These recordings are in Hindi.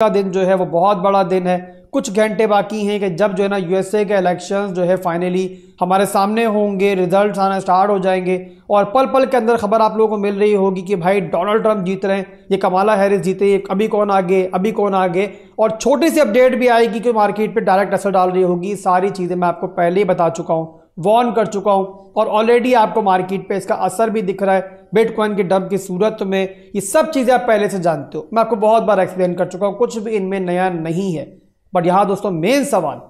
का दिन जो है वो बहुत बड़ा दिन है। कुछ घंटे बाकी हैं कि जब जो है ना यूएसए के इलेक्शंस जो है फाइनली हमारे सामने होंगे, रिजल्ट्स आना स्टार्ट हो जाएंगे और पल पल के अंदर खबर आप लोगों को मिल रही होगी कि भाई डोनाल्ड ट्रंप जीत रहे हैं, ये कमाला हैरिस जीते, ये अभी कौन आगे, अभी कौन आगे। और छोटी सी अपडेट भी आएगी कि मार्केट पे डायरेक्ट असर डाल रही होगी। सारी चीज़ें मैं आपको पहले ही बता चुका हूँ, वार्न कर चुका हूँ और ऑलरेडी आपको मार्केट पे इसका असर भी दिख रहा है बिटकॉइन के डंप की सूरत में। ये सब चीज़ें आप पहले से जानते हो, मैं आपको बहुत बार एक्सप्लेन कर चुका हूँ, कुछ भी इनमें नया नहीं है। बट यहाँ दोस्तों मेन सवाल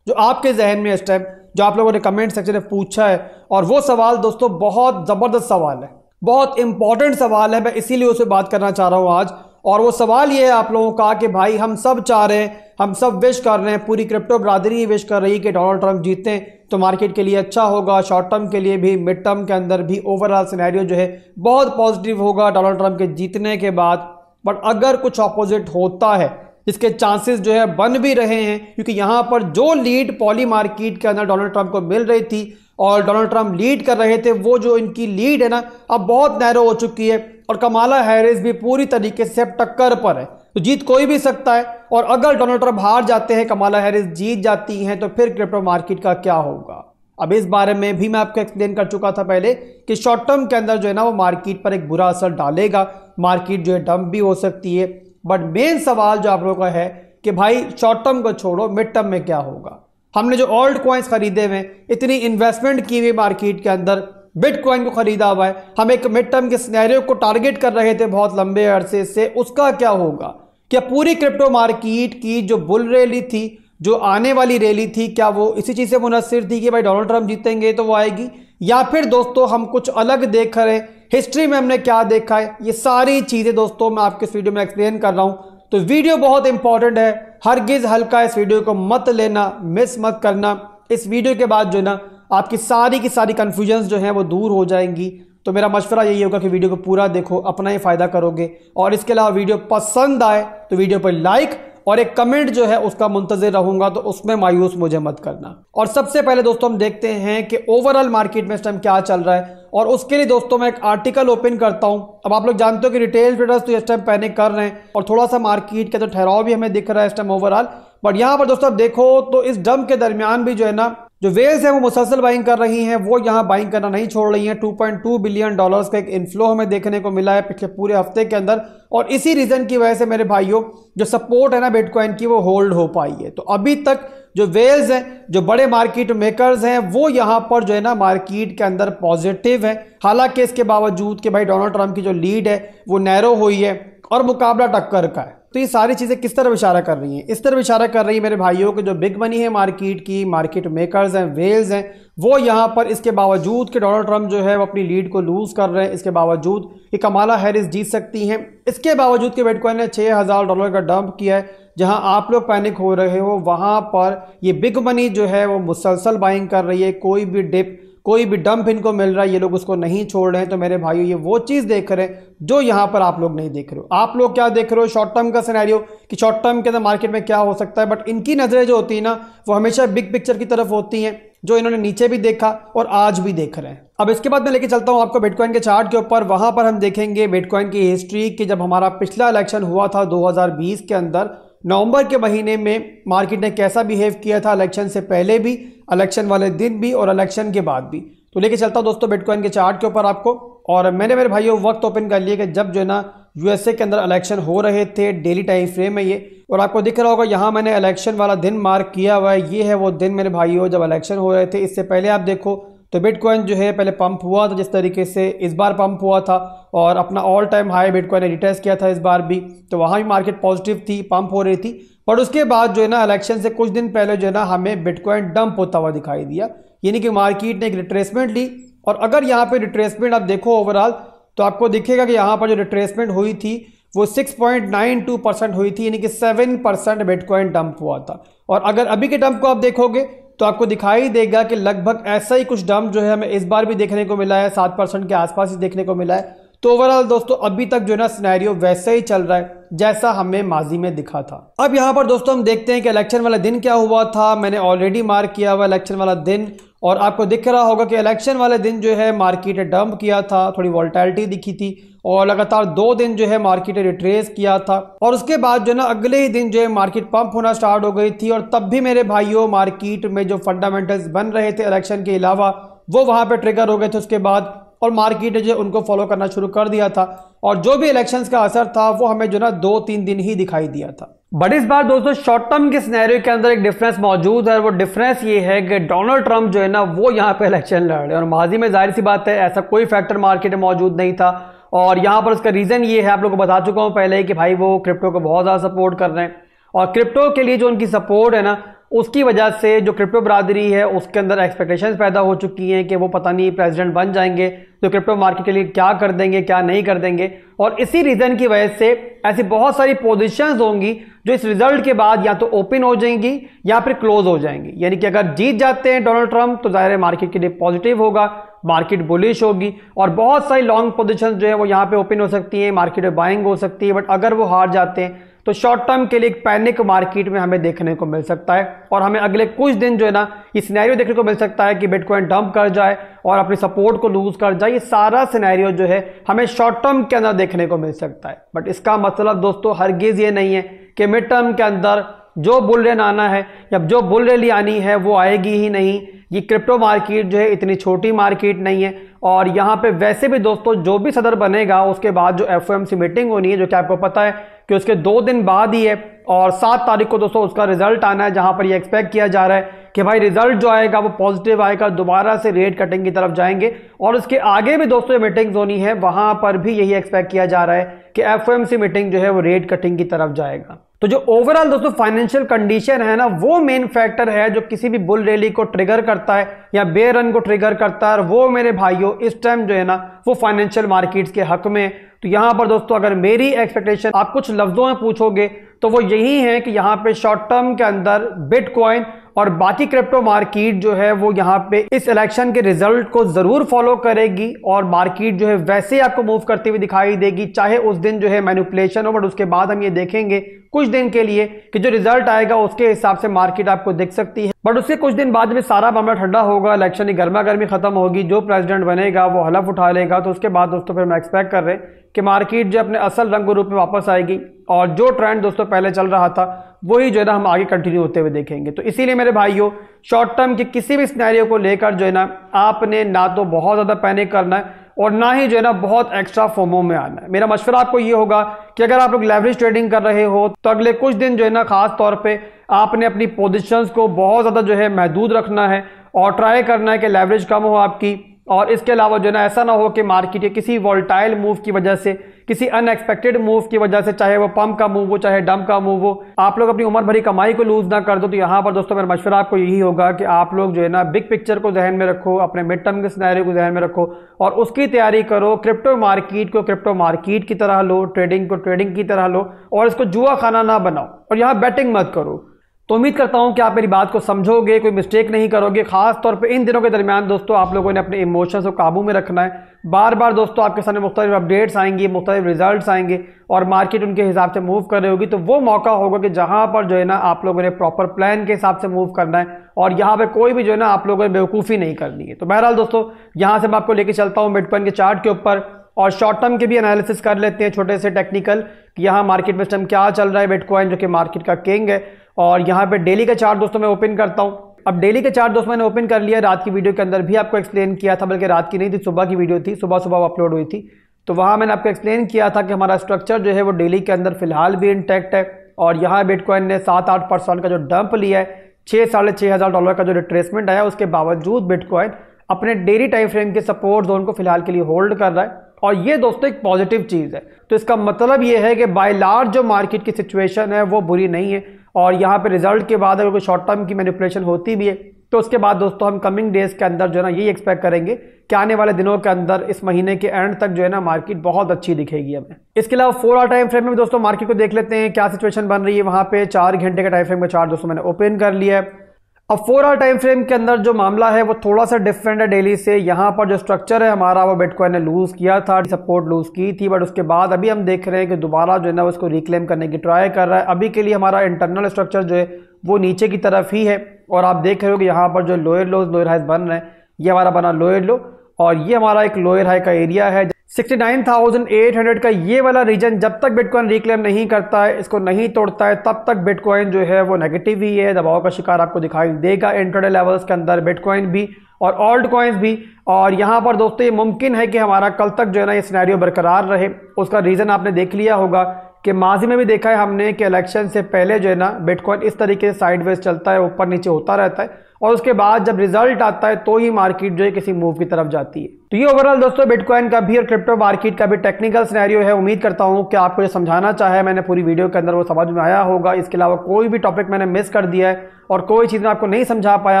जो आपके जहन में इस टाइम, जो आप लोगों ने कमेंट सेक्शन में पूछा है, और वो सवाल दोस्तों बहुत ज़बरदस्त सवाल है, बहुत इंपॉर्टेंट सवाल है, मैं इसीलिए उसे बात करना चाह रहा हूँ आज। और वो सवाल ये है आप लोगों का कि भाई हम सब चाह रहे हैं, हम सब विश कर रहे हैं, पूरी क्रिप्टो बरादरी ही विश कर रही है कि डोनाल्ड ट्रंप जीतें तो मार्केट के लिए अच्छा होगा, शॉर्ट टर्म के लिए भी, मिड टर्म के अंदर भी ओवरऑल सिनेरियो जो है बहुत पॉजिटिव होगा डोनाल्ड ट्रंप के जीतने के बाद। बट अगर कुछ अपोजिट होता है, जिसके चांसेस जो है बन भी रहे हैं, क्योंकि यहाँ पर जो लीड पॉली मार्केट के अंदर डोनाल्ड ट्रंप को मिल रही थी और डोनाल्ड ट्रंप लीड कर रहे थे, वो जो इनकी लीड है ना अब बहुत नैरो हो चुकी है और कमाला हैरिस भी पूरी तरीके से टक्कर पर है। तो जीत कोई भी सकता है और अगर डोनाल्ड ट्रंप हार जाते हैं, कमाला हैरिस जीत जाती हैं, तो फिर क्रिप्टो मार्केट का क्या होगा। अब इस बारे में भी मैं आपको एक्सप्लेन कर चुका था पहले कि शॉर्ट टर्म के अंदर जो है ना वो मार्केट पर एक बुरा असर डालेगा, मार्केट जो है डंप भी हो सकती है। बट मेन सवाल जो आप लोगों का है कि भाई शॉर्ट टर्म को छोड़ो, मिड टर्म में क्या होगा। हमने जो ओल्ड कॉइन्स खरीदे हुए, इतनी इन्वेस्टमेंट की हुई मार्केट के अंदर, बिटकॉइन को खरीदा हुआ है, हम एक मिड टर्म के सिनेरियो को टारगेट कर रहे थे बहुत लंबे अरसे से, उसका क्या होगा। क्या पूरी क्रिप्टो मार्केट की जो बुल रैली थी, जो आने वाली रैली थी, क्या वो इसी चीज़ से मुनस्सिर थी कि भाई डोनाल्ड ट्रंप जीतेंगे तो वो आएगी, या फिर दोस्तों हम कुछ अलग देख रहे हैं, हिस्ट्री में हमने क्या देखा है। ये सारी चीज़ें दोस्तों मैं आपके इस वीडियो में एक्सप्लेन कर रहा हूँ। तो वीडियो बहुत इंपॉर्टेंट है, हरगिज हल्का इस वीडियो को मत लेना, मिस मत करना। इस वीडियो के बाद जो है ना आपकी सारी की सारी कन्फ्यूजन्स जो हैं वो दूर हो जाएंगी। तो मेरा मशवरा यही होगा कि वीडियो को पूरा देखो, अपना ही फायदा करोगे। और इसके अलावा वीडियो पसंद आए तो वीडियो पर लाइक और एक कमेंट जो है उसका मुंतज़िर रहूंगा, तो उसमें मायूस मुझे मत करना। और सबसे पहले दोस्तों हम देखते हैं कि ओवरऑल मार्केट में इस टाइम क्या चल रहा है, और उसके लिए दोस्तों मैं एक आर्टिकल ओपन करता हूं। अब आप लोग जानते हो कि रिटेल ट्रेडर्स तो इस टाइम पैनिक कर रहे हैं और थोड़ा सा मार्केट का तो ठहराव भी हमें दिख रहा है इस टाइम ओवरऑल। बट यहाँ पर दोस्तों देखो तो इस डंप के दरमियान भी जो है ना जो वेल्स है वो मुसलसल बाइंग कर रही हैं, वो यहाँ बाइंग करना नहीं छोड़ रही हैं। $2.2 बिलियन का एक इनफ्लो हमें देखने को मिला है पिछले पूरे हफ्ते के अंदर, और इसी रीजन की वजह से मेरे भाइयों जो सपोर्ट है ना बिटकॉइन की वो होल्ड हो पाई है। तो अभी तक जो वेल्स हैं, जो बड़े मार्केट मेकर्स हैं, वो यहाँ पर जो है ना मार्केट के अंदर पॉजिटिव है। हालांकि इसके बावजूद कि भाई डोनाल्ड ट्रंप की जो लीड है वो नैरो हुई है और मुकाबला टक्कर का है। तो ये सारी चीज़ें किस तरफ इशारा कर रही हैं, इस तरफ इशारा कर रही है मेरे भाइयों कि जो बिग मनी है मार्केट की, मार्केट मेकर्स हैं, वेल्स हैं, वो यहाँ पर इसके बावजूद कि डोनाल्ड ट्रंप जो है वो अपनी लीड को लूज कर रहे हैं, इसके बावजूद कि कमाला हैरिस जीत सकती हैं, इसके बावजूद कि बिटकॉइन ने $6000 का डंप किया है, जहां आप लोग पैनिक हो रहे हो, वहां पर ये बिग मनी जो है वो मुसलसल बाइंग कर रही है। कोई भी डिप, कोई भी डंप इनको मिल रहा है, ये लोग उसको नहीं छोड़ रहे हैं। तो मेरे भाइयों ये वो चीज़ देख रहे हैं जो यहाँ पर आप लोग नहीं देख रहे हो। आप लोग क्या देख रहे हो, शॉर्ट टर्म का सिनेरियो कि शॉर्ट टर्म के अंदर मार्केट में क्या हो सकता है। बट इनकी नज़रें जो होती है ना वो हमेशा बिग पिक्चर की तरफ होती हैं, जो इन्होंने नीचे भी देखा और आज भी देख रहे हैं। अब इसके बाद मैं लेके चलता हूँ आपको बिटकॉइन के चार्ट के ऊपर। वहां पर हम देखेंगे बिटकॉइन की हिस्ट्री कि जब हमारा पिछला इलेक्शन हुआ था 2020 के अंदर, नवंबर के महीने में मार्केट ने कैसा बिहेव किया था, इलेक्शन से पहले भी, इलेक्शन वाले दिन भी और इलेक्शन के बाद भी। तो लेके चलता हूं दोस्तों बिटकॉइन के चार्ट के ऊपर आपको। और मैंने मेरे भाइयों वक्त ओपन कर लिया कि जब जो है ना यूएसए के अंदर इलेक्शन हो रहे थे, डेली टाइम फ्रेम है ये, और आपको दिख रहा होगा यहाँ मैंने इलेक्शन वाला दिन मार्क किया हुआ है। ये है वो दिन मेरे भाइयों जब इलेक्शन हो रहे थे। इससे पहले आप देखो तो बिटकॉइन जो है पहले पंप हुआ था जिस तरीके से, इस बार पंप हुआ था और अपना ऑल टाइम हाई बिटकॉइन ने रिटेस्ट किया था इस बार भी। तो वहाँ भी मार्केट पॉजिटिव थी, पंप हो रही थी। पर उसके बाद जो है ना इलेक्शन से कुछ दिन पहले जो है ना हमें बिटकॉइन डंप होता हुआ दिखाई दिया, यानी कि मार्केट ने एक रिट्रेसमेंट ली। और अगर यहाँ पे रिट्रेसमेंट आप देखो ओवरऑल तो आपको दिखेगा कि यहाँ पर जो रिट्रेसमेंट हुई थी वो 6.92% हुई थी, यानी कि 7% बिटकॉइन डंप हुआ था। और अगर अभी के डंप को आप देखोगे तो आपको दिखाई देगा कि लगभग ऐसा ही कुछ डंप जो है हमें इस बार भी देखने को मिला है, 7% के आसपास ही देखने को मिला है। तो ओवरऑल दोस्तों अभी तक जो है ना सिनेरियो वैसे ही चल रहा है जैसा हमें माजी में दिखा था। अब यहाँ पर दोस्तों हम देखते हैं कि इलेक्शन वाला दिन क्या हुआ था। मैंने ऑलरेडी मार्क किया हुआ इलेक्शन वाला दिन, और आपको दिख रहा होगा कि इलेक्शन वाले दिन जो है मार्केट ने डंप किया था, थोड़ी वॉल्टिलिटी दिखी थी और लगातार 2 दिन जो है मार्केट ने रिट्रेस किया था और उसके बाद जो है ना अगले ही दिन जो है मार्केट पंप होना स्टार्ट हो गई थी। और तब भी मेरे भाइयों मार्केट में जो फंडामेंटल्स बन रहे थे इलेक्शन के अलावा वो वहां पे ट्रिगर हो गए थे उसके बाद, और मार्केट ने जो उनको फॉलो करना शुरू कर दिया था। और जो भी इलेक्शंस का असर था वो हमें जो ना 2-3 दिन ही दिखाई दिया था। बट इस बार दोस्तों शॉर्ट टर्म के सिनेरियो के अंदर एक डिफरेंस मौजूद है। वो डिफरेंस ये है कि डोनाल्ड ट्रंप जो है ना वो यहाँ पे इलेक्शन लड़ रहे हैं, और माजी में जाहिर सी बात है ऐसा कोई फैक्टर मार्केट में मौजूद नहीं था। और यहाँ पर उसका रीजन ये है, आप लोगों को बता चुका हूँ पहले कि भाई वो क्रिप्टो को बहुत ज़्यादा सपोर्ट कर रहे हैं, और क्रिप्टो के लिए जो उनकी सपोर्ट है ना उसकी वजह से जो क्रिप्टो बरादरी है उसके अंदर एक्सपेक्टेशंस पैदा हो चुकी हैं कि वो पता नहीं प्रेसिडेंट बन जाएंगे तो क्रिप्टो मार्केट के लिए क्या कर देंगे क्या नहीं कर देंगे। और इसी रीजन की वजह से ऐसी बहुत सारी पोजीशंस होंगी जो इस रिजल्ट के बाद या तो ओपन हो जाएंगी या फिर क्लोज हो जाएंगी। यानी कि अगर जीत जाते हैं डोनाल्ड ट्रंप तो जाहिर है मार्केट के लिए पॉजिटिव होगा, मार्केट बुलिश होगी, और बहुत सारी लॉन्ग पोजीशंस जो है वो यहाँ पे ओपन हो सकती हैं, मार्केट में बाइंग हो सकती है। बट अगर वो हार जाते हैं तो शॉर्ट टर्म के लिए एक पैनिक मार्केट में हमें देखने को मिल सकता है, और हमें अगले कुछ दिन जो है ना ये सिनेरियो देखने को मिल सकता है कि बिटकॉइन डंप कर जाए और अपनी सपोर्ट को लूज कर जाए। ये सारा सिनेरियो जो है हमें शॉर्ट टर्म के अंदर देखने को मिल सकता है। बट इसका मतलब दोस्तों हरगिज ये नहीं है कि मिड टर्म के अंदर जो बुल रन आना है या जो बुल रैली आनी है वो आएगी ही नहीं। ये क्रिप्टो मार्केट जो है इतनी छोटी मार्केट नहीं है, और यहाँ पे वैसे भी दोस्तों जो भी सदर बनेगा उसके बाद जो FOMC मीटिंग होनी है जो कि आपको पता है कि उसके 2 दिन बाद ही है, और 7 तारीख को दोस्तों उसका रिजल्ट आना है, जहां पर ये एक्सपेक्ट किया जा रहा है कि भाई रिजल्ट जो आएगा वो पॉजिटिव आएगा, दोबारा से रेट कटिंग की तरफ जाएंगे। और उसके आगे भी दोस्तों मीटिंग्स होनी है, वहां पर भी यही एक्सपेक्ट किया जा रहा है कि FOMC मीटिंग जो है वो रेट कटिंग की तरफ जाएगा। तो जो ओवरऑल दोस्तों फाइनेंशियल कंडीशन है ना वो मेन फैक्टर है जो किसी भी बुल रैली को ट्रिगर करता है या बेयर रन को ट्रिगर करता है, और वो मेरे भाइयों इस टाइम जो है ना वो फाइनेंशियल मार्केट्स के हक में। तो यहां पर दोस्तों अगर मेरी एक्सपेक्टेशन आप कुछ लफ्जों में पूछोगे तो वो यही है कि यहां पे शॉर्ट टर्म के अंदर बिटकॉइन और बाकी क्रिप्टो मार्केट जो है वो यहाँ पे इस इलेक्शन के रिजल्ट को जरूर फॉलो करेगी, और मार्केट जो है वैसे आपको मूव करती हुई दिखाई देगी, चाहे उस दिन जो है मैनिपुलेशन हो। बट उसके बाद हम ये देखेंगे कुछ दिन के लिए कि जो रिजल्ट आएगा उसके हिसाब से मार्केट आपको दिख सकती है। बट उसके कुछ दिन बाद में सारा मामला ठंडा होगा, इलेक्शन की गर्मा गर्मी खत्म होगी, जो प्रेसिडेंट बनेगा वो हलफ उठा लेगा। तो उसके बाद दोस्तों फिर मैं एक्सपेक्ट कर रहे हैं कि मार्केट जो अपने असल रंग रूप में वापस आएगी, और जो ट्रेंड दोस्तों पहले चल रहा था वही जो है ना हम आगे कंटिन्यू होते हुए देखेंगे। तो इसीलिए मेरे भाइयों शॉर्ट टर्म के किसी भी सिनेरियो को लेकर जो है ना आपने ना तो बहुत ज्यादा पैनिक करना है और ना ही जो है ना बहुत एक्स्ट्रा फोमो में आना है। मेरा मशवरा आपको ये होगा कि अगर आप लोग लेवरेज ट्रेडिंग कर रहे हो तो अगले कुछ दिन जो है ना खास तौर पे आपने अपनी पोजीशंस को बहुत ज्यादा जो है महदूद रखना है, और ट्राई करना है कि लेवरेज कम हो आपकी। और इसके अलावा जो है ना ऐसा ना हो कि मार्केट के किसी वॉल्टाइल मूव की वजह से, किसी अनएक्सपेक्टेड मूव की वजह से, चाहे वो पंप का मूव हो चाहे डंप का मूव हो, आप लोग अपनी उम्र भरी कमाई को लूज ना कर दो। तो यहाँ पर दोस्तों मेरा मशवरा आपको यही होगा कि आप लोग जो है ना बिग पिक्चर को ध्यान में रखो, अपने मिड टर्म के सिनेरियो को ध्यान में रखो, और उसकी तैयारी करो। क्रिप्टो मार्केट को क्रिप्टो मार्केट की तरह लो, ट्रेडिंग को ट्रेडिंग की तरह लो, और इसको जुआ खाना ना बनाओ, और यहाँ बैटिंग मत करो। तो उम्मीद करता हूं कि आप मेरी बात को समझोगे, कोई मिस्टेक नहीं करोगे। खास तौर पे इन दिनों के दरमियान दोस्तों आप लोगों ने अपने इमोशंस को काबू में रखना है। बार बार दोस्तों आपके सामने मुख्तलिफ अपडेट्स आएंगी, मुख्तलिफ रिजल्ट्स आएंगे, और मार्केट उनके हिसाब से मूव कर रही होगी। तो वो मौका होगा कि जहां पर जो है ना आप लोगों ने प्रॉपर प्लान के हिसाब से मूव करना है, और यहाँ पे कोई भी जो है ना आप लोगों ने बेवकूफ़ी नहीं करनी है। तो बहरहाल दोस्तों यहाँ से मैं आपको लेके चलता हूँ बिटकॉइन के चार्ट के ऊपर, और शॉर्ट टर्म के भी एनालिसिस कर लेते हैं छोटे से टेक्निकल कि यहाँ मार्केट में इस टाइम क्या चल रहा है। बिटकॉइन जो कि मार्केट का किंग है, और यहाँ पे डेली का चार्ट दोस्तों मैं ओपन करता हूँ। अब डेली का चार्ट दोस्तों मैंने ओपन कर लिया, रात की वीडियो के अंदर भी आपको एक्सप्लेन किया था, बल्कि रात की नहीं थी, सुबह की वीडियो थी, सुबह सुबह अपलोड हुई थी। तो वहाँ मैंने आपको एक्सप्लेन किया था कि हमारा स्ट्रक्चर जो है वो डेली के अंदर फिलहाल भी इंटैक्ट है, और यहाँ बिटकॉइन ने 7-8% का जो डंप लिया है, $6,000-6,500 का जो रिट्रेसमेंट आया, उसके बावजूद बिटकॉइन अपने डेली टाइम फ्रेम के सपोर्ट जोन को फिलहाल के लिए होल्ड कर रहा है, और ये दोस्तों एक पॉजिटिव चीज़ है। तो इसका मतलब ये है कि बाय लार्ज जो मार्केट की सिचुएशन है वो बुरी नहीं है, और यहाँ पे रिजल्ट के बाद अगर कोई शॉर्ट टर्म की मैनिपुलेशन होती भी है तो उसके बाद दोस्तों हम कमिंग डेज के अंदर जो है ना यही एक्सपेक्ट करेंगे कि आने वाले दिनों के अंदर इस महीने के एंड तक जो है ना मार्केट बहुत अच्छी दिखेगी हमें। इसके अलावा 4 आवर टाइम फ्रेम में दोस्तों मार्केट को देख लेते हैं क्या सिचुएशन बन रही है। वहाँ पे 4 घंटे का टाइम फ्रेम का चार्ट दोस्तों मैंने ओपन कर लिया है। अब 4 आवर टाइम फ्रेम के अंदर जो मामला है वो थोड़ा सा डिफरेंट है डेली से। यहाँ पर जो स्ट्रक्चर है हमारा वो बिटकॉइन ने लूज किया था, सपोर्ट लूज की थी, बट उसके बाद अभी हम देख रहे हैं कि दोबारा जो है ना उसको रिक्लेम करने की ट्राई कर रहा है। अभी के लिए हमारा इंटरनल स्ट्रक्चर जो है वो नीचे की तरफ ही है, और आप देख रहे हो कि यहाँ पर जो लोअर लोज लोअर हाइज बन रहे हैं, ये हमारा बना लोअर लो, और ये हमारा एक लोअर हाई का एरिया है 69,800 का ये वाला रीजन जब तक बिटकॉइन रिक्लेम नहीं करता है, इसको नहीं तोड़ता है, तब तक बिटकॉइन जो है वो नेगेटिव ही है, दबाव का शिकार आपको दिखाई देगा इंट्राडे लेवल्स के अंदर, बिटकॉइन भी और ऑल्ट कॉइन्स भी। और यहाँ पर दोस्तों ये मुमकिन है कि हमारा कल तक जो है ना ये सिनेरियो बरकरार रहे। उसका रीज़न आपने देख लिया होगा कि माजी में भी देखा है हमने कि इलेक्शन से पहले जो है ना बिटकॉइन इस तरीके से साइडवेज चलता है, ऊपर नीचे होता रहता है, और उसके बाद जब रिजल्ट आता है तो ही मार्केट जो है किसी मूव की तरफ जाती है। तो ये ओवरऑल दोस्तों बिटकॉइन का भी और क्रिप्टो मार्केट का भी टेक्निकल सिनेरियो है। उम्मीद करता हूँ कि आपको जो समझाना चाहे मैंने पूरी वीडियो के अंदर वो समझ में आया होगा। इसके अलावा कोई भी टॉपिक मैंने मिस कर दिया है और कोई चीज़ मैं आपको नहीं समझा पाया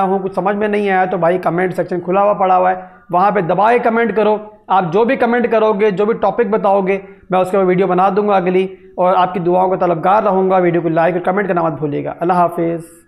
हूँ, कुछ समझ में नहीं आया, तो भाई कमेंट सेक्शन खुला हुआ पड़ा हुआ है, वहाँ पे दबाए कमेंट करो। आप जो भी कमेंट करोगे, जो भी टॉपिक बताओगे, मैं उसके ऊपर वीडियो बना दूंगा अगली, और आपकी दुआओं का तलबगार रहूँगा। वीडियो को लाइक और कमेंट करना मत भूलिएगा। अल्लाह हाफिज़।